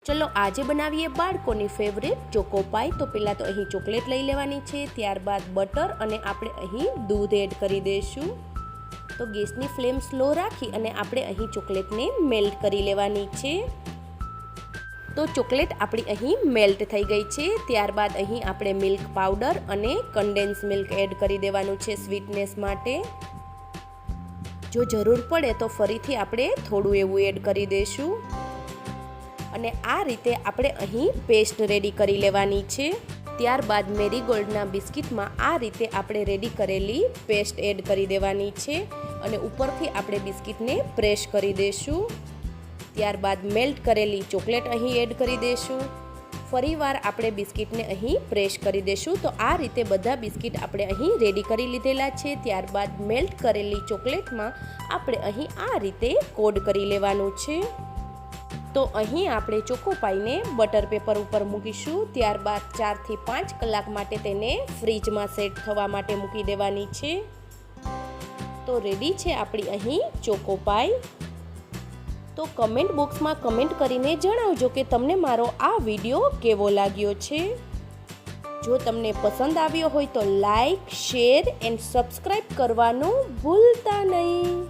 ચલો આજે બનાવીએ બાળકોની ફેવરેટ ચોકો પાઈ। તો પહેલાં તો અહીં ચોકલેટ લઈ લેવાની છે, ત્યારબાદ બટર અને આપણે અહીં દૂધ એડ કરી દઈશું। તો ગેસની ફ્લેમ સ્લો રાખી અને આપણે અહીં ચોકલેટને મેલ્ટ કરી લેવાની છે। તો ચોકલેટ આપણી અહીં મેલ્ટ થઈ ગઈ છે। ત્યારબાદ અહીં આપણે મિલ્ક પાવડર અને કન્ડેન્સ મિલ્ક એડ કરી દેવાનું છે સ્વીટનેસ માટે। જો જરૂર પડે તો ફરીથી આપણે થોડું એવું એડ કરી દઈશું અને આ રીતે આપણે અહીં પેસ્ટ રેડી કરી લેવાની છે। ત્યારબાદ મેરીગોલ્ડના બિસ્કિટમાં આ રીતે આપણે રેડી કરેલી પેસ્ટ એડ કરી દેવાની છે અને ઉપરથી આપણે બિસ્કિટને પ્રેસ કરી દઈશું। ત્યારબાદ મેલ્ટ કરેલી ચોકલેટ અહીં એડ કરી દઈશું। ફરીવાર આપણે બિસ્કિટને અહીં પ્રેસ કરી દઈશું। તો આ રીતે બધા બિસ્કિટ આપણે અહીં રેડી કરી લીધેલા છે। ત્યારબાદ મેલ્ટ કરેલી ચોકલેટમાં આપણે અહીં આ રીતે કોડ કરી લેવાનું છે। તો અહીં આપણે ચોકો પાઈને બટર પેપર ઉપર મૂકીશું। ત્યારબાદ 4 થી 5 કલાક માટે તેને ફ્રીજમાં સેટ થવા માટે મૂકી દેવાની છે। તો રેડી છે આપણી અહીં ચોકો પાઈ। તો કમેન્ટ બોક્સમાં કમેન્ટ કરીને જણાવજો કે તમને મારો આ વિડીયો કેવો લાગ્યો છે। જો તમને પસંદ આવ્યો હોય તો લાઈક, શેર એન્ડ સબસ્ક્રાઈબ કરવાનું ભૂલતા નહીં।